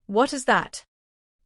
What is that?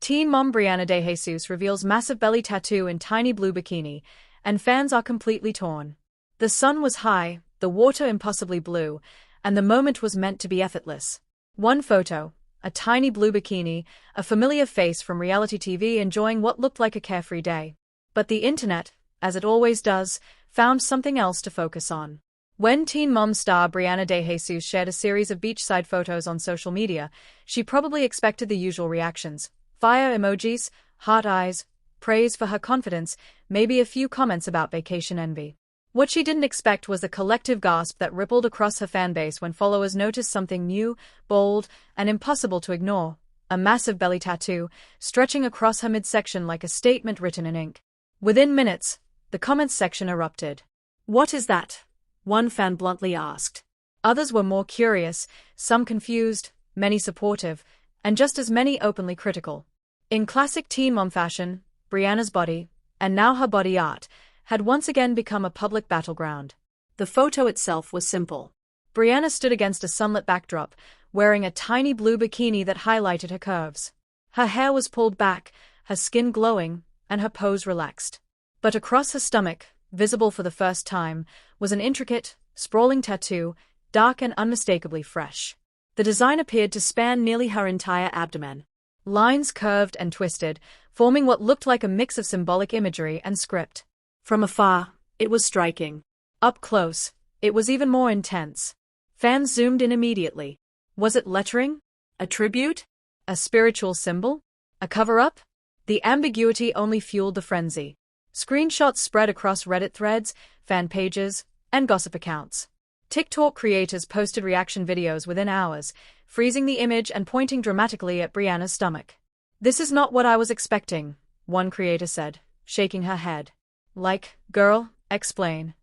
Teen mom Briana DeJesus reveals massive belly tattoo in tiny blue bikini, and fans are completely torn. The sun was high, the water impossibly blue, and the moment was meant to be effortless. One photo, a tiny blue bikini, a familiar face from reality TV enjoying what looked like a carefree day. But the internet, as it always does, found something else to focus on. When Teen Mom star Briana DeJesus shared a series of beachside photos on social media, she probably expected the usual reactions: fire emojis, heart eyes, praise for her confidence, maybe a few comments about vacation envy. What she didn't expect was the collective gasp that rippled across her fanbase when followers noticed something new, bold, and impossible to ignore: a massive belly tattoo, stretching across her midsection like a statement written in ink. Within minutes, the comments section erupted. "What is that?" one fan bluntly asked. Others were more curious, some confused, many supportive, and just as many openly critical. In classic teen mom fashion, Briana's body, and now her body art, had once again become a public battleground. The photo itself was simple. Briana stood against a sunlit backdrop, wearing a tiny blue bikini that highlighted her curves. Her hair was pulled back, her skin glowing, and her pose relaxed. But across her stomach, visible for the first time, was an intricate, sprawling tattoo, dark and unmistakably fresh. The design appeared to span nearly her entire abdomen. Lines curved and twisted, forming what looked like a mix of symbolic imagery and script. From afar, it was striking. Up close, it was even more intense. Fans zoomed in immediately. Was it lettering? A tribute? A spiritual symbol? A cover-up? The ambiguity only fueled the frenzy. Screenshots spread across Reddit threads, fan pages, and gossip accounts. TikTok creators posted reaction videos within hours, freezing the image and pointing dramatically at Briana's stomach. "This is not what I was expecting," one creator said, shaking her head. "Like, girl, explain."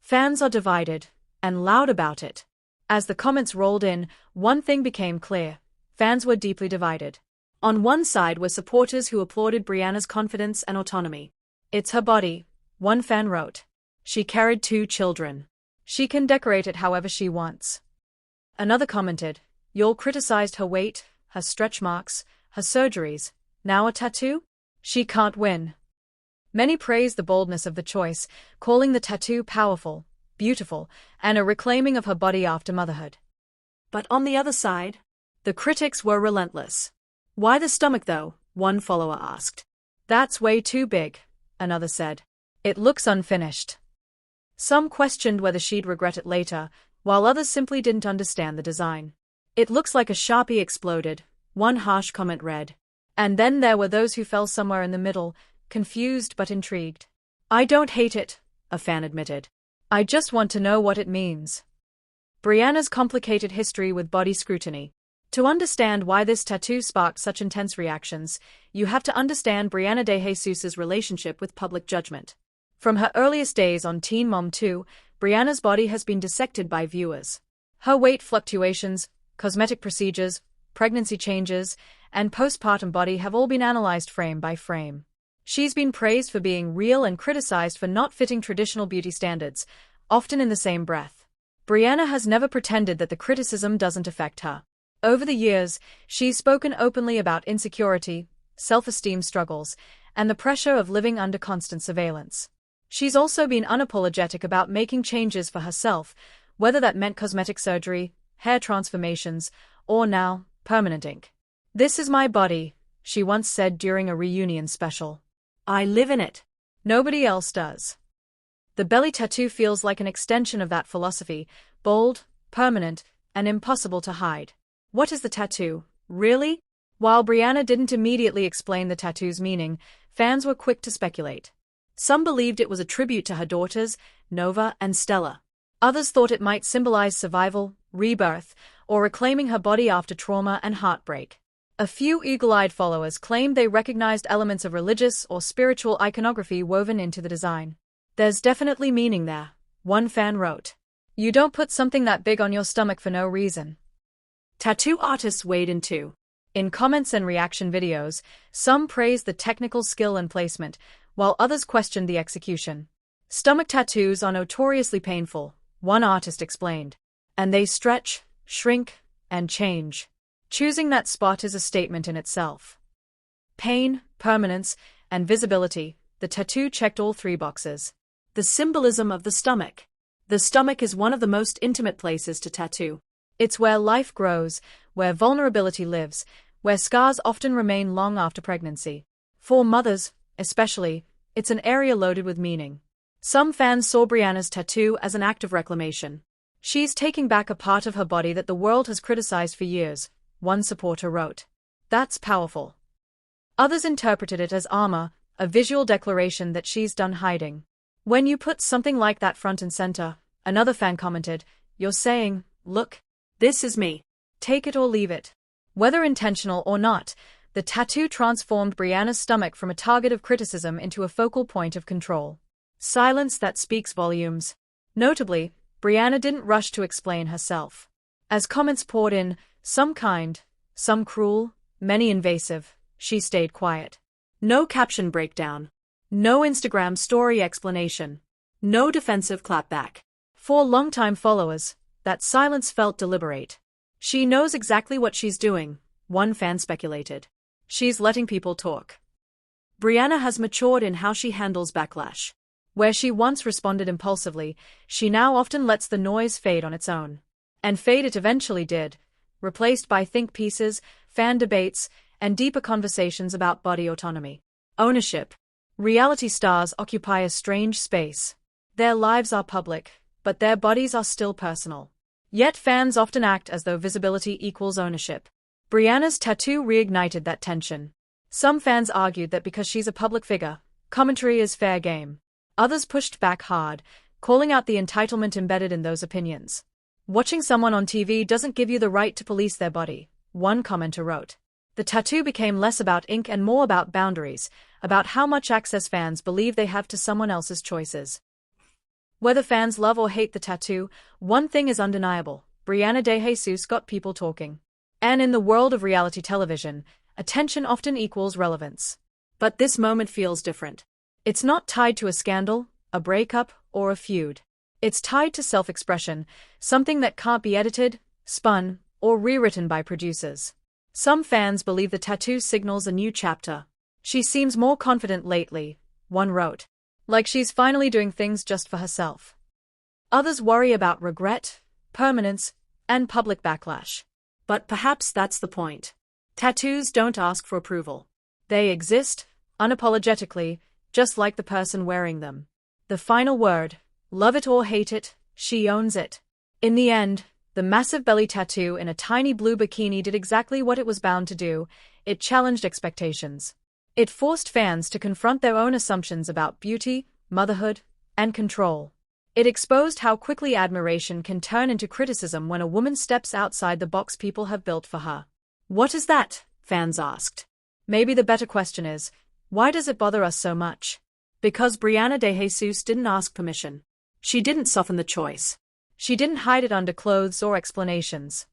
Fans are divided, and loud about it. As the comments rolled in, one thing became clear: fans were deeply divided. On one side were supporters who applauded Briana's confidence and autonomy. "It's her body," one fan wrote. "She carried 2 children. She can decorate it however she wants." Another commented, "Y'all criticized her weight, her stretch marks, her surgeries. Now a tattoo? She can't win." Many praised the boldness of the choice, calling the tattoo powerful, beautiful, and a reclaiming of her body after motherhood. But on the other side, the critics were relentless. "Why the stomach though?" one follower asked. "That's way too big," another said. "It looks unfinished." Some questioned whether she'd regret it later, while others simply didn't understand the design. "It looks like a Sharpie exploded," one harsh comment read. And then there were those who fell somewhere in the middle, confused but intrigued. "I don't hate it," a fan admitted. "I just want to know what it means." Briana's complicated history with body scrutiny. To understand why this tattoo sparked such intense reactions, you have to understand Briana DeJesus' relationship with public judgment. From her earliest days on Teen Mom 2, Briana's body has been dissected by viewers. Her weight fluctuations, cosmetic procedures, pregnancy changes, and postpartum body have all been analyzed frame by frame. She's been praised for being real and criticized for not fitting traditional beauty standards, often in the same breath. Briana has never pretended that the criticism doesn't affect her. Over the years, she's spoken openly about insecurity, self-esteem struggles, and the pressure of living under constant surveillance. She's also been unapologetic about making changes for herself, whether that meant cosmetic surgery, hair transformations, or now, permanent ink. "This is my body," she once said during a reunion special. "I live in it. Nobody else does." The belly tattoo feels like an extension of that philosophy: bold, permanent, and impossible to hide. What is the tattoo, really? While Briana didn't immediately explain the tattoo's meaning, fans were quick to speculate. Some believed it was a tribute to her daughters, Nova and Stella. Others thought it might symbolize survival, rebirth, or reclaiming her body after trauma and heartbreak. A few eagle-eyed followers claimed they recognized elements of religious or spiritual iconography woven into the design. "There's definitely meaning there," one fan wrote. "You don't put something that big on your stomach for no reason." Tattoo artists weighed in too. In comments and reaction videos, some praised the technical skill and placement, while others questioned the execution. "Stomach tattoos are notoriously painful," one artist explained. "And they stretch, shrink, and change. Choosing that spot is a statement in itself. Pain, permanence, and visibility, the tattoo checked all three boxes. The symbolism of the stomach. The stomach is one of the most intimate places to tattoo. It's where life grows, where vulnerability lives, where scars often remain long after pregnancy. For mothers, especially, it's an area loaded with meaning. Some fans saw Briana's tattoo as an act of reclamation. She's taking back a part of her body that the world has criticized for years, one supporter wrote. That's powerful. Others interpreted it as armor, a visual declaration that she's done hiding. When you put something like that front and center, another fan commented, you're saying, look, this is me. Take it or leave it. Whether intentional or not, the tattoo transformed Briana's stomach from a target of criticism into a focal point of control. Silence that speaks volumes. Notably, Briana didn't rush to explain herself. As comments poured in, some kind, some cruel, many invasive, she stayed quiet. No caption breakdown. No Instagram story explanation. No defensive clapback. For longtime followers, that silence felt deliberate. She knows exactly what she's doing, one fan speculated. She's letting people talk. Briana has matured in how she handles backlash. Where she once responded impulsively, she now often lets the noise fade on its own. And fade it eventually did, replaced by think pieces, fan debates, and deeper conversations about body autonomy. Ownership. Reality stars occupy a strange space. Their lives are public, but their bodies are still personal. Yet fans often act as though visibility equals ownership. Briana's tattoo reignited that tension. Some fans argued that because she's a public figure, commentary is fair game. Others pushed back hard, calling out the entitlement embedded in those opinions. Watching someone on TV doesn't give you the right to police their body, one commenter wrote. The tattoo became less about ink and more about boundaries, about how much access fans believe they have to someone else's choices. Whether fans love or hate the tattoo, one thing is undeniable: Briana DeJesus got people talking. And in the world of reality television, attention often equals relevance. But this moment feels different. It's not tied to a scandal, a breakup, or a feud. It's tied to self-expression, something that can't be edited, spun, or rewritten by producers. Some fans believe the tattoo signals a new chapter. She seems more confident lately, one wrote. Like she's finally doing things just for herself. Others worry about regret, permanence, and public backlash. But perhaps that's the point. Tattoos don't ask for approval. They exist, unapologetically, just like the person wearing them. The final word, love it or hate it, she owns it. In the end, the massive belly tattoo in a tiny blue bikini did exactly what it was bound to do. It challenged expectations. It forced fans to confront their own assumptions about beauty, motherhood, and control. It exposed how quickly admiration can turn into criticism when a woman steps outside the box people have built for her. What is that? Fans asked. Maybe the better question is, why does it bother us so much? Because Briana DeJesus didn't ask permission. She didn't soften the choice. She didn't hide it under clothes or explanations.